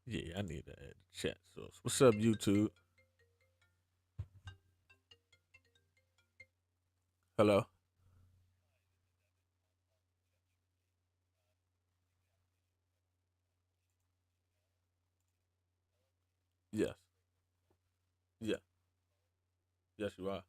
Yeah, I need to add the chat source. What's up, YouTube? Hello. Yes. Yeah. Yes, you are.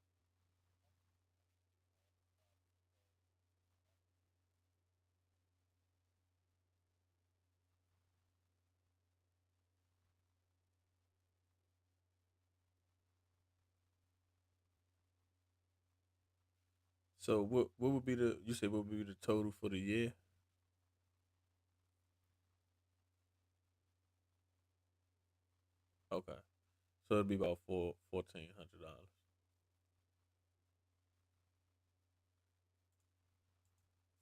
So what would be the you said what would be the total for the year? Okay. So it'd be about $1,400.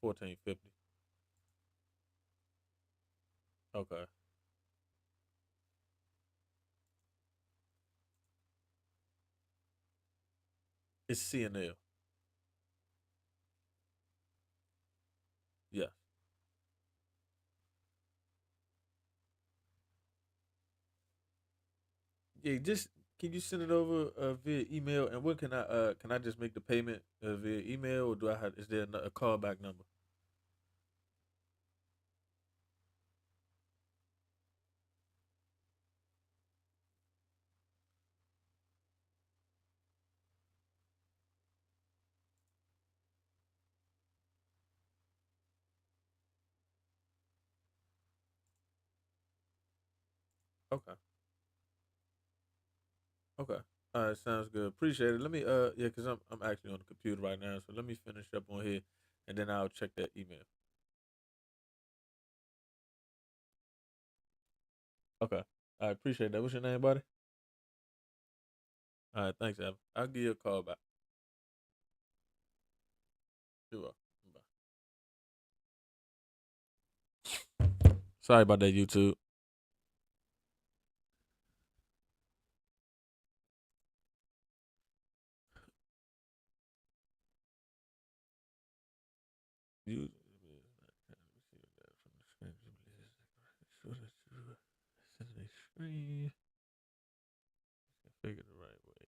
1450. Okay. It's CNL. Yeah. Yeah, just can you send it over via email? And when can I just make the payment via email, or do I have is there a callback number? Okay. Okay. All right, sounds good. Appreciate it. Let me yeah, cause I'm actually on the computer right now, so let me finish up on here, and then I'll check that email. Okay. I appreciate that. What's your name, buddy? All right, thanks, Evan. I'll give you a call back. You're welcome. Bye. Sorry about that, YouTube. You screen. Figure the right way.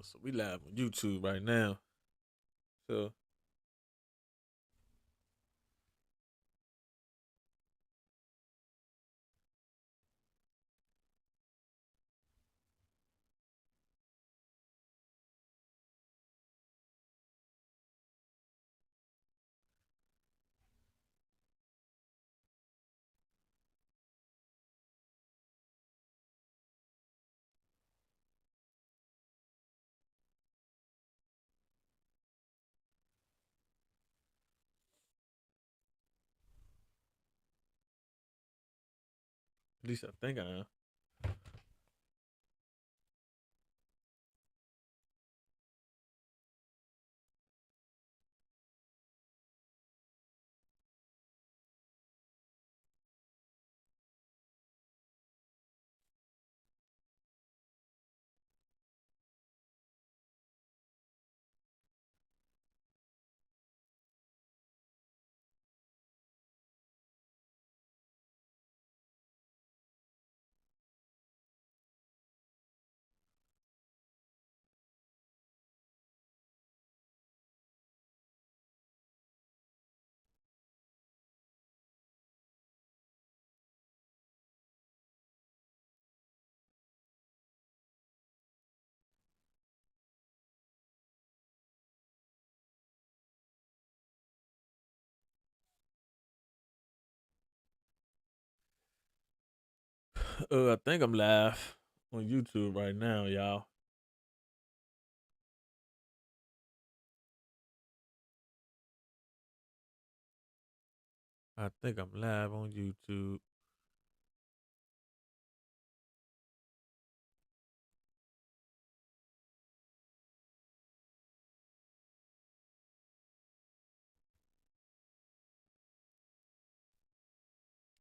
So we live on YouTube right now. So at least I think I am. I think I'm live on YouTube right now, y'all. I think I'm live on YouTube.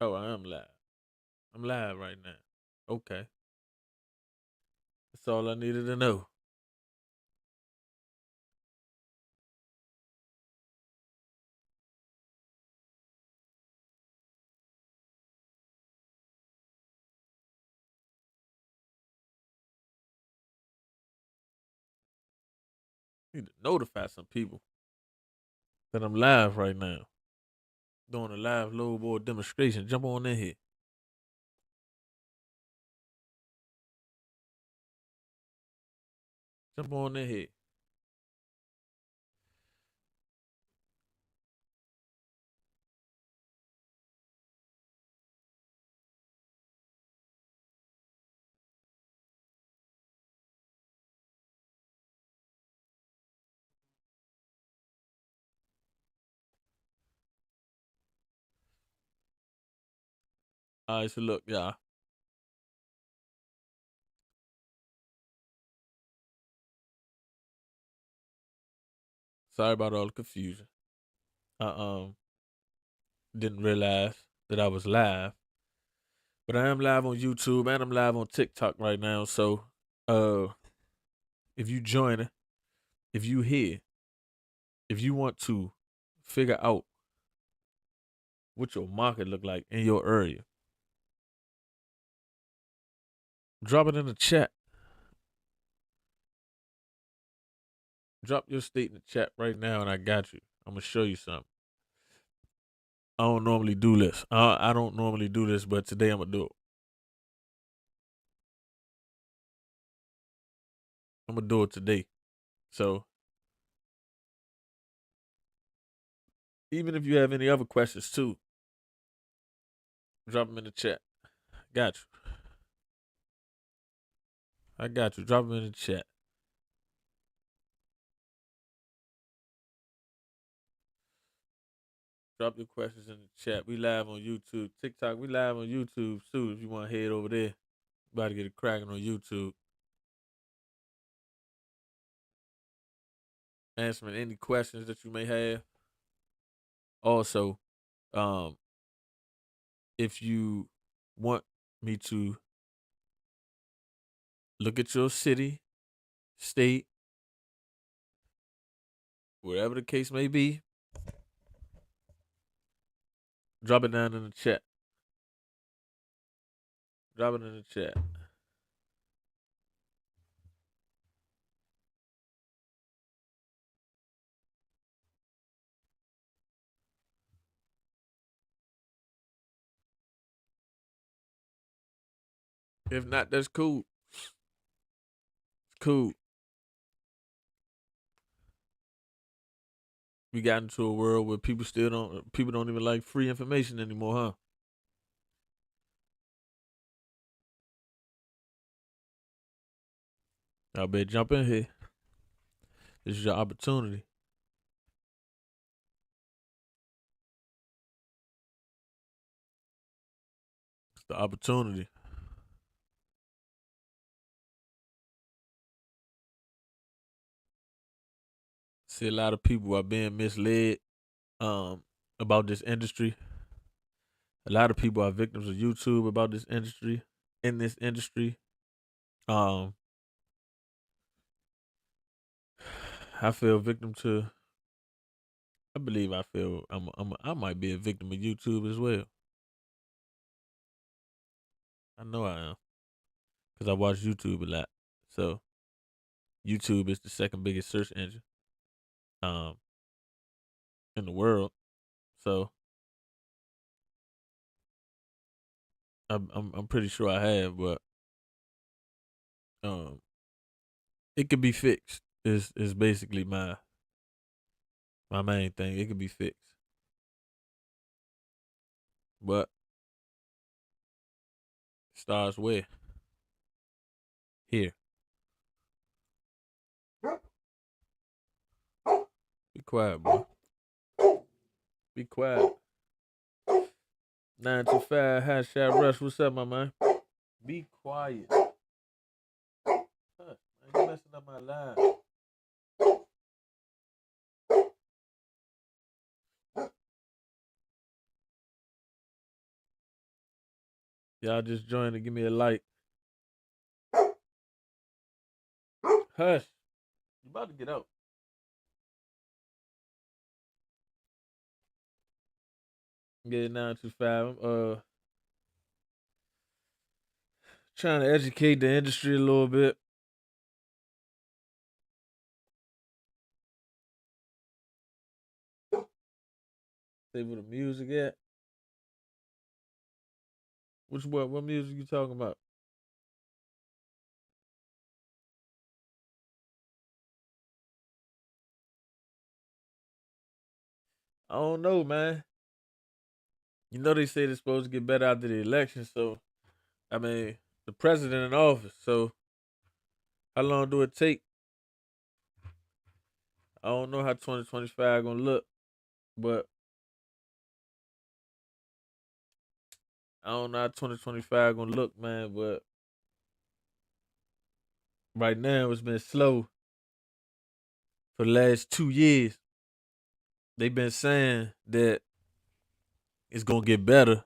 Oh, I am live. I'm live right now. Okay. That's all I needed to know. Need to notify some people that I'm live right now. Doing a live LoadBoard demonstration. Jump on in here. Jump on in here. All right, so look, y'all. Sorry about all the confusion. I didn't realize that I was live, but I am live on YouTube and I'm live on TikTok right now. So, uh, if you join, if you here, if you want to figure out what your market look like in your area, drop it in the chat. Drop your state in the chat right now, and I got you. I'm gonna show you something. I don't normally do this. I don't normally do this, but today I'm gonna do it. I'm gonna do it today. So even if you have any other questions too, drop them in the chat. Got you. I got you. Drop them in the chat. Drop your questions in the chat. We live on YouTube, TikTok. We live on YouTube too. If you want to head over there, about to get it cracking on YouTube. Answering any questions that you may have. Also, um, if you want me to look at your city, state, wherever the case may be, drop it down in the chat. Drop it in the chat. If not, that's cool. Cool. We got into a world where people don't even like free information anymore, huh? Y'all better jump in here. This is your opportunity. It's the opportunity. See, a lot of people are being misled um about this industry. A lot of people are victims of YouTube about this industry. In this industry, um, I feel victim to. I believe I feel I might be a victim of YouTube as well. I know I am because I watch YouTube a lot. So YouTube is the second biggest search engine um in the world. So I'm pretty sure I have, but um it could be fixed. Is basically my main thing. It could be fixed, but it starts where here. Be quiet, boy. Be quiet. 925 Hot Shot Rush. What's up, my man? Be quiet. Huh, man, you messing up my line. Y'all just joined to give me a like. Hush. You about to get out. Yeah, 925. I'm trying to educate the industry a little bit. Say where the music at. Which what music you talking about? I don't know, man. You know they say they're supposed to get better after the election, so I mean the president in office. So how long do it take? I don't know how 2025 gonna look, but I don't know how 2025 gonna look, man. But right now it's been slow for the last 2 years. They've been saying that it's gonna get better.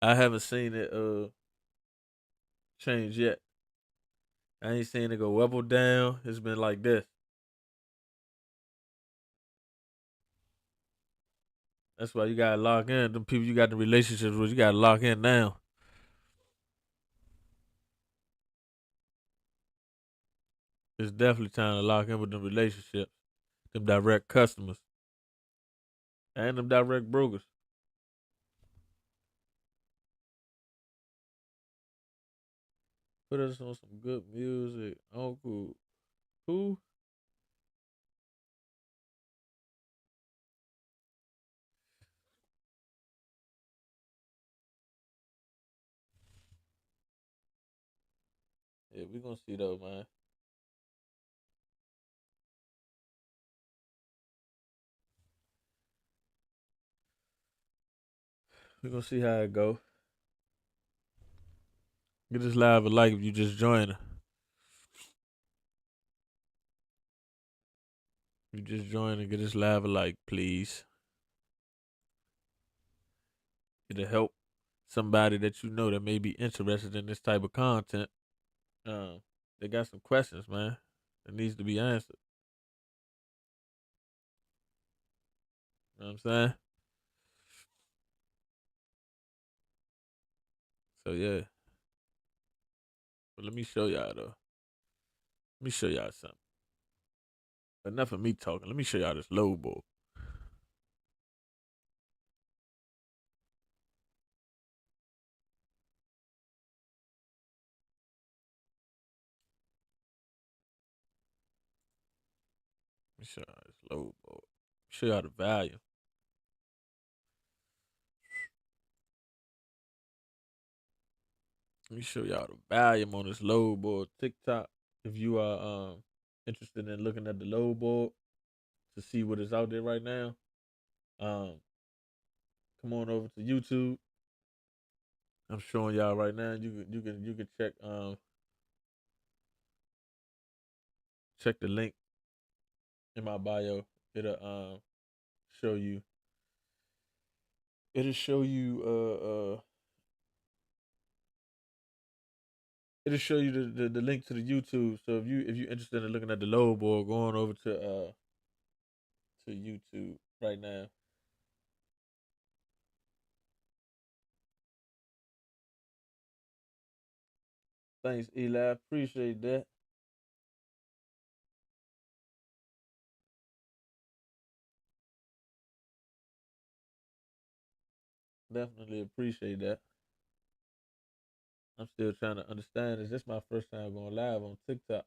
I haven't seen it change yet. I ain't seen it go up or down. It's been like this. That's why you gotta lock in. Them people you got the relationships with, you gotta lock in now. It's definitely time to lock in with them relationships, them direct customers, and them direct brokers. Put us on some good music. Uncle, who? Yeah, we gonna see though, man. We gonna see how it go. Get this live a like if you just joining. If you just joining, get this live a like, please. It'll help somebody that you know that may be interested in this type of content. Um, they got some questions, man, that needs to be answered. You know what I'm saying? So yeah. But let me show y'all though. Let me show y'all something. Enough of me talking. Let me show y'all this LoadBoard. Let me show y'all this LoadBoard. Show y'all the value. Let me show y'all the volume on this LoadBoard TikTok. If you are interested in looking at the LoadBoard to see what is out there right now, um, come on over to YouTube. I'm showing y'all right now. You can check the link in my bio. It'll show you it'll show you it'll show you the link to the YouTube. So if you're interested in looking at the load board, going over to YouTube right now. Thanks, Eli. Appreciate that. Definitely appreciate that. I'm still trying to understand. Is this my first time going live on TikTok?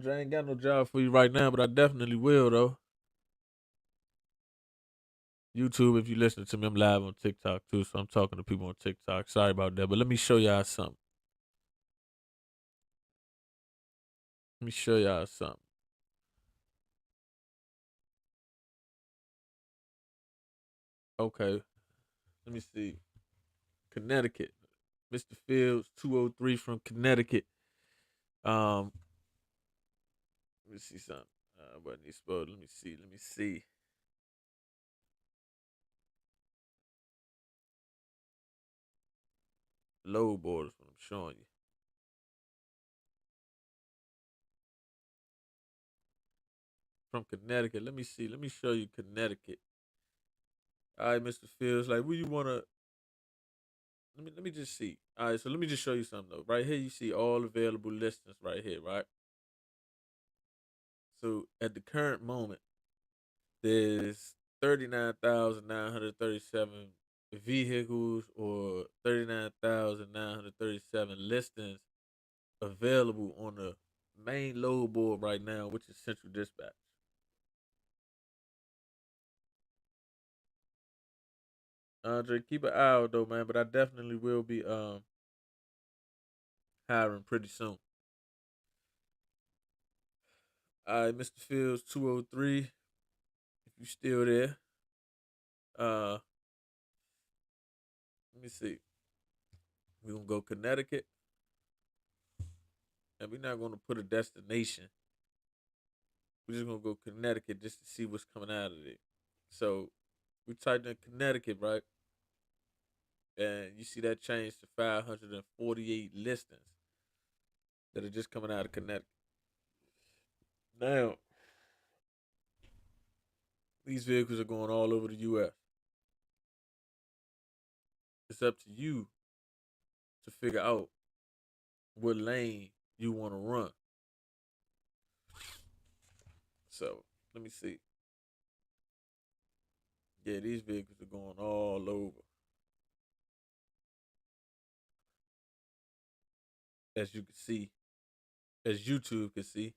Dre, ain't got no job for you right now, but I definitely will though. YouTube, if you listen to me, I'm live on TikTok too, so I'm talking to people on TikTok. Sorry about that, but let me show y'all something. Let me show y'all something. Okay, let me see. Connecticut, Mr. Fields, 203 from Connecticut. Um, let me see something. What needs spelled? Let me see. Let me see. Low board is what I'm showing you. From Connecticut. Let me see. Let me show you Connecticut. All right, Mr. Fields, like, where you wanna? Let me just see. All right, so let me just show you something though. Right here, you see all available listings right here, right? So at the current moment, there's 39,937 vehicles or 39,937 listings available on the main load board right now, which is Central Dispatch. Andre, keep an eye out though, man. But I definitely will be hiring pretty soon. All right, Mr. Fields 203. If you still there, uh, let me see. We're gonna go Connecticut, and we're not gonna put a destination. We're just gonna go Connecticut just to see what's coming out of it. So we typed in Connecticut, right? And you see that change to 548 listings that are just coming out of Connecticut. Now, these vehicles are going all over the US. It's up to you to figure out what lane you want to run. So let me see. Yeah, these vehicles are going all over, as you can see, as YouTube can see.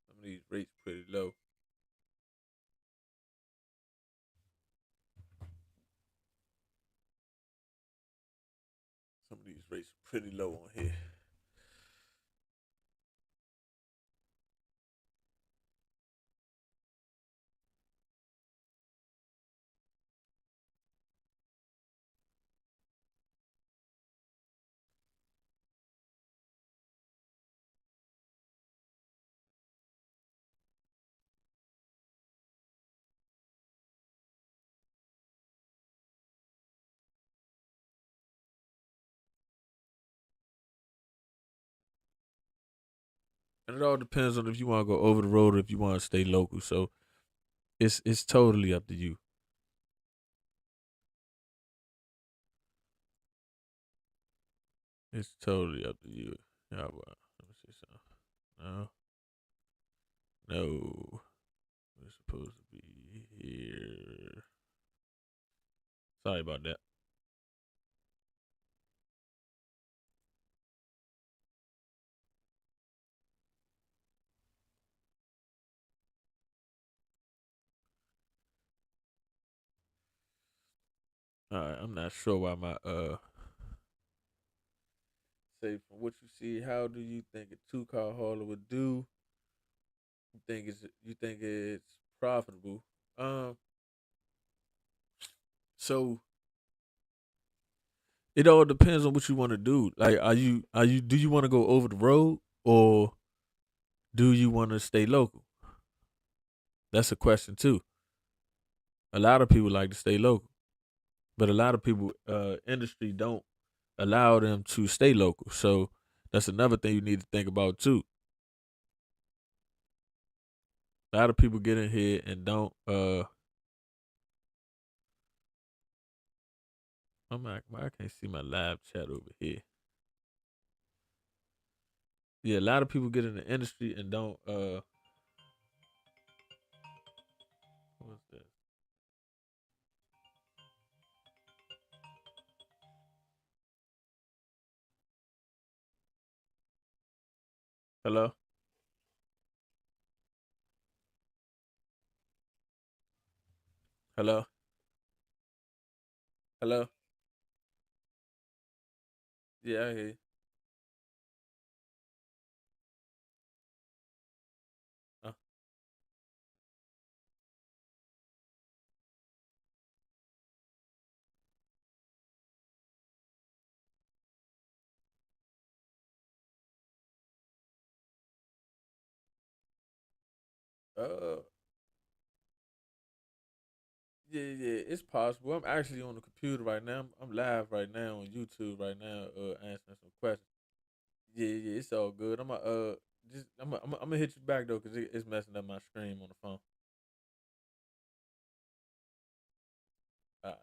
Some of these rates pretty low. Some of these rates are pretty low on here. And it all depends on if you want to go over the road or if you want to stay local. So it's totally up to you. It's totally up to you. How about let me see something. No, no, we're supposed to be here. Sorry about that. All right, I'm not sure why my say from what you see, how do you think a two-car hauler would do? You think it's profitable? Um, so it all depends on what you want to do. Like, are you do you want to go over the road or do you want to stay local? That's a question too. A lot of people like to stay local, but a lot of people industry don't allow them to stay local. So that's another thing you need to think about too. A lot of people get in here and don't I'm like, why I can't see my live chat over here. Yeah, a lot of people get in the industry and don't what's that? Hello? Hello? Hello? Yeah, I hear you. Uh, uh Yeah, it's possible. I'm actually on the computer right now. I'm live right now on YouTube right now, answering some questions. Yeah, it's all good. I'm gonna hit you back though, cause it's messing up my screen on the phone. All right.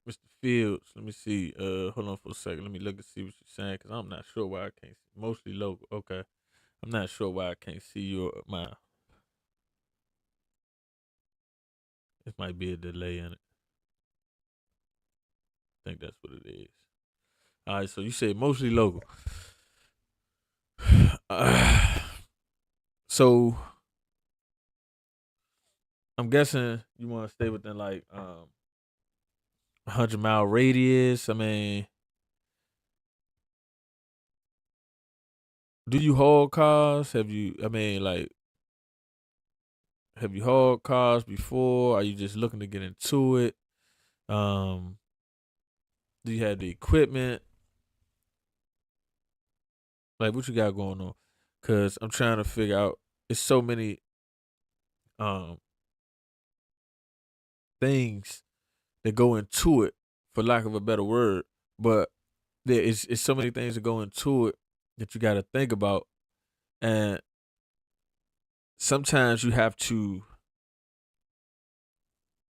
Mr. Fields, let me see. Hold on for a second. Let me look and see what you're saying, cause I'm not sure why I can't see. Mostly local. Okay, I'm not sure why I can't see your my. It might be a delay in it. I think that's what it is. All right, so you said mostly local. Uh, so I'm guessing you want to stay within like 100-mile radius. I mean, do you haul cars? Have you? I mean, like, have you hauled cars before? Are you just looking to get into it? Um, do you have the equipment? Like, what you got going on? Cause I'm trying to figure out. It's so many um things that go into it, for lack of a better word. But there is it's so many things that go into it that you got to think about, and sometimes you have to,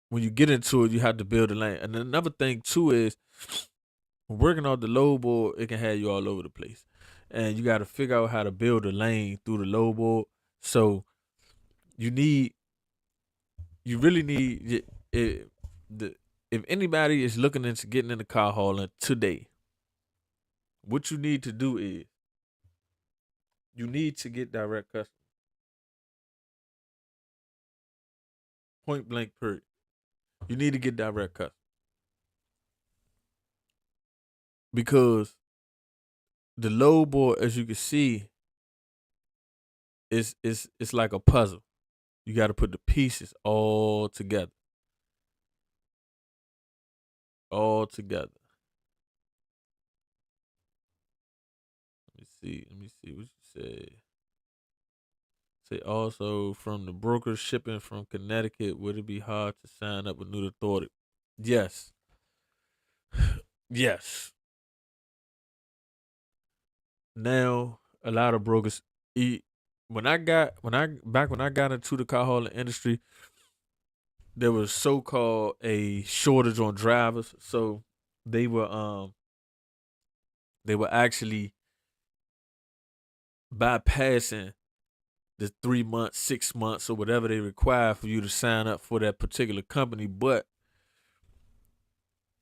when you get into it, you have to build a lane. And another thing too is working on the load board, it can have you all over the place. And you got to figure out how to build a lane through the load board. So you need, you really need the if anybody is looking into getting into car hauling today, what you need to do is you need to get direct customers. Point blank period. You need to get direct customers because the load board, as you can see, it's like a puzzle. You got to put the pieces all together, all together. Let me see. Let me see what you say. Say also from the broker shipping from Connecticut, would it be hard to sign up with New Authority? Yes, yes. Now a lot of brokers eat. When I got into the car hauling industry, there was so called a shortage on drivers, so they were um they were actually bypassing the 3 months, 6 months, or whatever they require for you to sign up for that particular company. But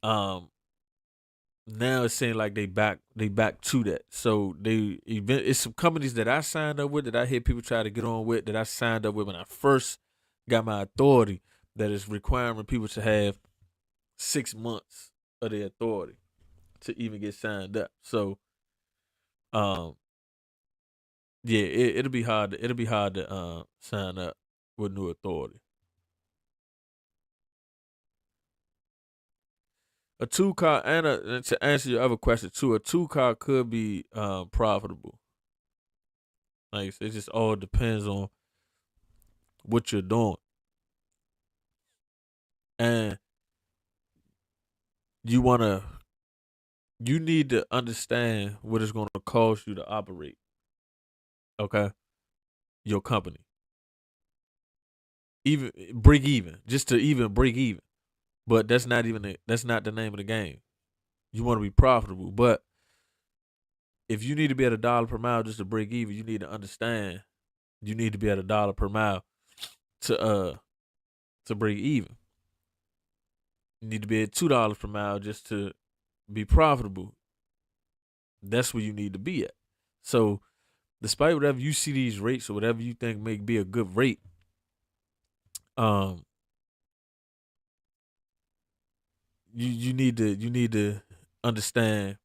um now it seems like they back to that. So it's some companies that I signed up with that I hear people try to get on with that I signed up with when I first got my authority, that is requiring people to have 6 months of their authority to even get signed up. So um yeah, it'll be hard to sign up with New Authority. A two car and to answer your other question too, a two car could be profitable. Like it just all depends on what you're doing. And you wanna you need to understand what it's gonna cost you to operate, okay? Your company. Even break even. Just to even break even. But that's not the name of the game. You want to be profitable. But if you need to be at $1 per mile just to break even, you need to understand you need to be at $1 per mile to break even. You need to be at $2 per mile just to be profitable. That's where you need to be at. So despite whatever you see these rates or whatever you think may be a good rate, um, you need to understand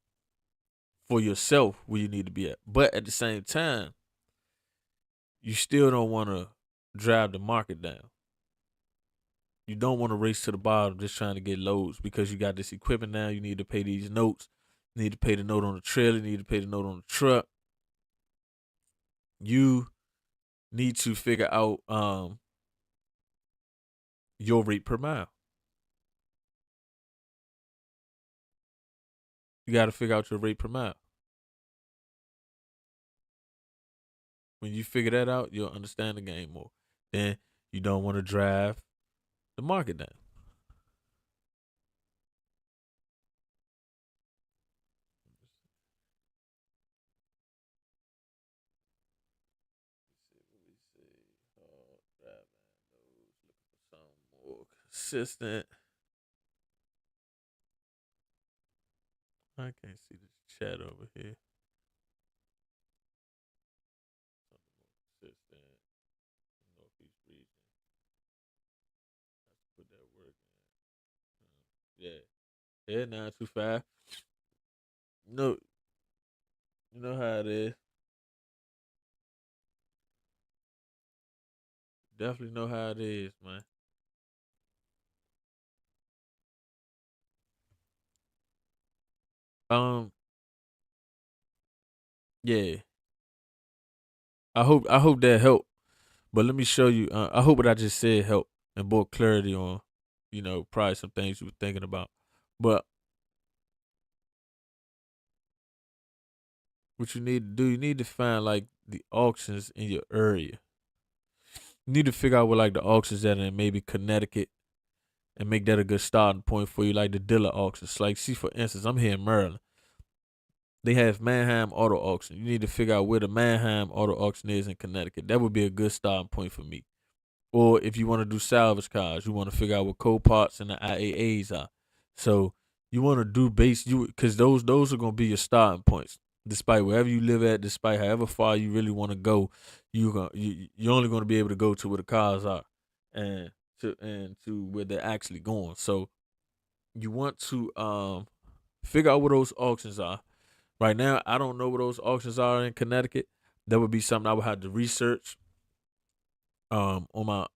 for yourself where you need to be at. But at the same time, you still don't want to drive the market down. You don't want to race to the bottom just trying to get loads because you got this equipment now. You need to pay these notes. You need to pay the note on the trailer. You need to pay the note on the truck. You need to figure out your rate per mile. You got to figure out your rate per mile. When you figure that out, you'll understand the game more. Then you don't want to drive the market down. More consistent. I can't see the chat over here. Consistent. Northeast region. Let's put that work in. Yeah. Yeah, 925. No, you know how it is. Definitely know how it is, man. Um, yeah. I hope that helped. But let me show you. I hope what I just said helped and brought clarity on, probably some things you were thinking about. But what you need to do, you need to find like the auctions in your area. You need to figure out where like the auctions at in maybe Connecticut and make that a good starting point for you, like the dealer auctions. Like, see, for instance, I'm here in Maryland. They have Manheim Auto Auction. You need to figure out where the Manheim Auto Auction is in Connecticut. That would be a good starting point for me. Or if you want to do salvage cars, you want to figure out what Coparts and the IAAs are. So you want to do base you because those are gonna be your starting points. Despite wherever you live at, despite however far you really want to go, you're only gonna be able to go to where the cars are, and to where they're actually going. So you want to figure out where those auctions are. Right now, I don't know where those auctions are in Connecticut. That would be something I would have to research on my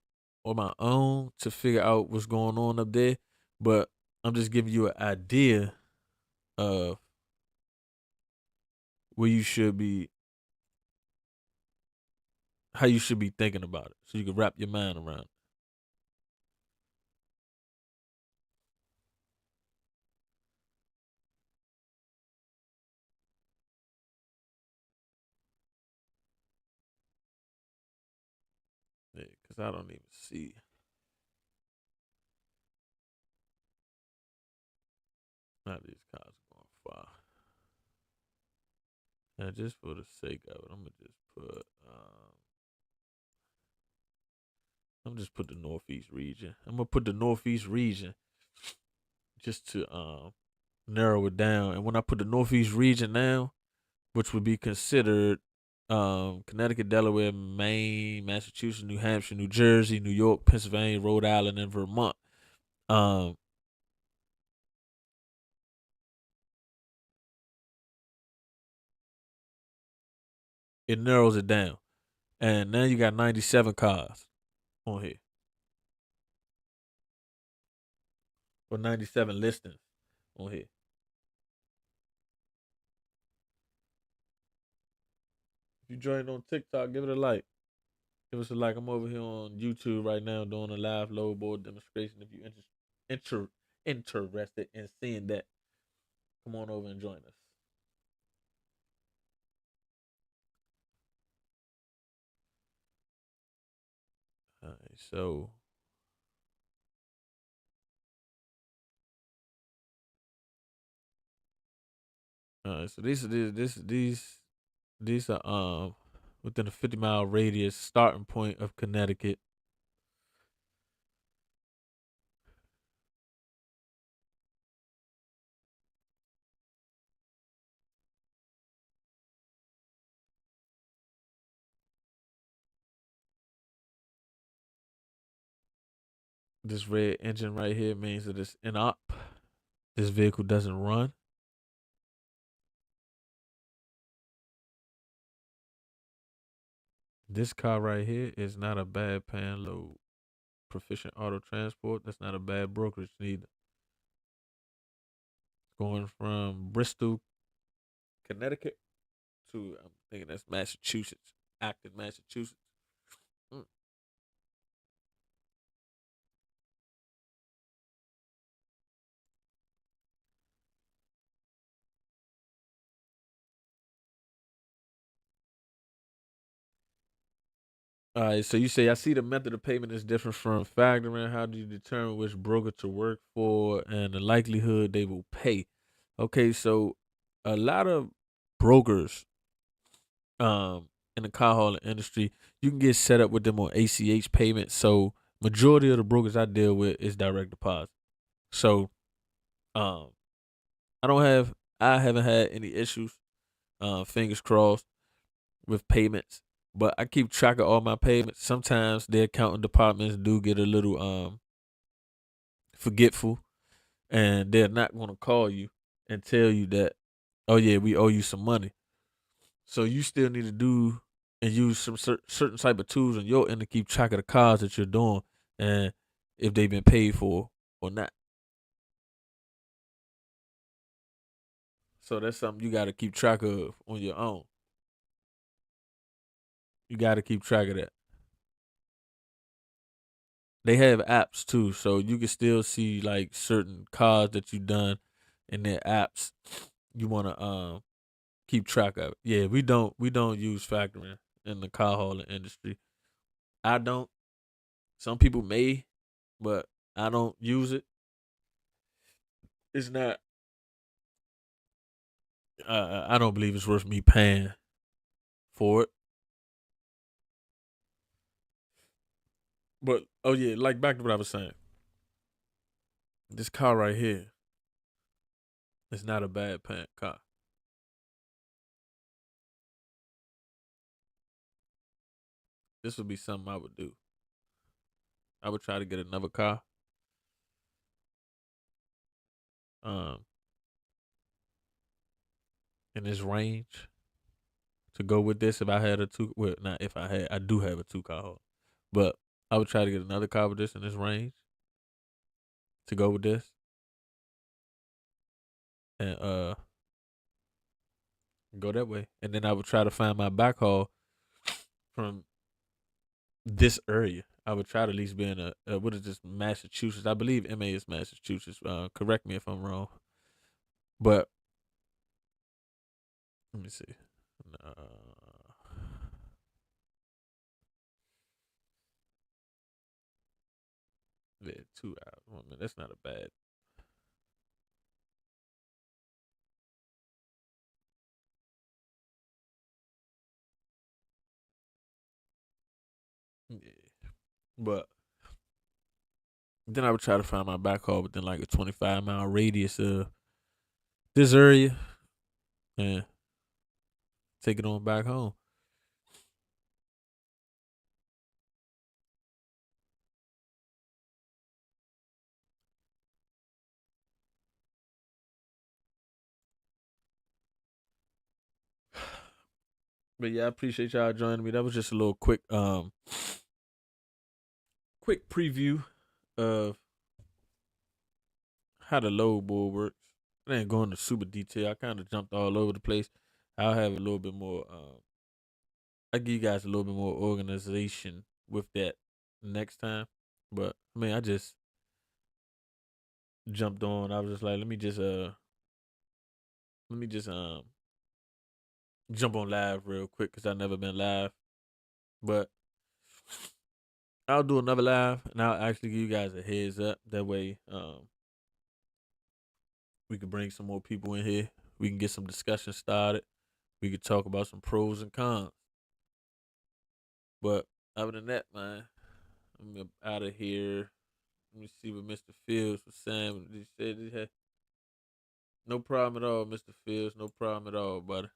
own to figure out what's going on up there. But I'm just giving you an idea of where you should be, how you should be thinking about it, so you can wrap your mind around it. Yeah, because I don't even see how these cars are going far. Now, just for the sake of it, I'm just put the Northeast region. I'm gonna put the Northeast region just to narrow it down. And when I put the Northeast region now, which would be considered Connecticut, Delaware, Maine, Massachusetts, New Hampshire, New Jersey, New York, Pennsylvania, Rhode Island, and Vermont. Um, it narrows it down, and now you got 97 cars on here, or 97 listings on here. If you join on TikTok, give it a like. Give us a like. I'm over here on YouTube right now doing a live load board demonstration. If you're inter- interested in seeing that, come on over and join us. All right, so these are within a 50-mile radius starting point of Connecticut. This red engine right here means that it's inop. This vehicle doesn't run. This car right here is not a bad pan load Proficient Auto Transport. That's not a bad brokerage neither. Going from Bristol, Connecticut to, I'm thinking that's Massachusetts, Acton, Massachusetts. Mm. All right, so you say I see the method of payment is different from factoring. How do you determine which broker to work for and the likelihood they will pay? Okay, so a lot of brokers in the car hauling industry, you can get set up with them on ACH payments. So majority of the brokers I deal with is direct deposit. So um I don't have I haven't had any issues, fingers crossed, with payments. But I keep track of all my payments. Sometimes the accounting departments do get a little forgetful, and they're not going to call you and tell you that, oh yeah, we owe you some money. So you still need to do and use some certain type of tools on your end to keep track of the cars that you're doing and if they've been paid for or not. So that's something you got to keep track of on your own. You got to keep track of that. They have apps too, so you can still see like certain cars that you done in their apps. You want to keep track of it. Yeah, we don't use factoring in the car hauling industry. I don't. Some people may, but I don't use it. It's not. I don't believe it's worth me paying for it. But oh yeah, like back to what I was saying. This car right here is not a bad paying car. This would be something I would do. I would try to get another car. Um, in this range to go with this. If I had a two, well, not if I had, I do have a two car hold, but I would try to get another car with this in this range to go with this, and go that way. And then I would try to find my backhaul from this area. I would try to at least be in what is this, Massachusetts? I believe MA is Massachusetts. Correct me if I'm wrong, but let me see. Yeah, 2 hours. 1 minute. That's not a bad. Yeah, but then I would try to find my backhaul within like a 25-mile radius of this area and take it on back home. But yeah, I appreciate y'all joining me. That was just a little quick preview of how the load board works. I didn't go into super detail. I kind of jumped all over the place. I'll have a little bit more. I give you guys a little bit more organization with that next time. But I mean, I just jumped on. I was just like, let me just jump on live real quick because I've never been live. But I'll do another live and I'll actually give you guys a heads up. That way, we can bring some more people in here. We can get some discussion started. We could talk about some pros and cons. But other than that, man, I'm out of here. Let me see what Mr. Fields was saying. He said he had no problem at all, Mr. Fields. No problem at all, buddy.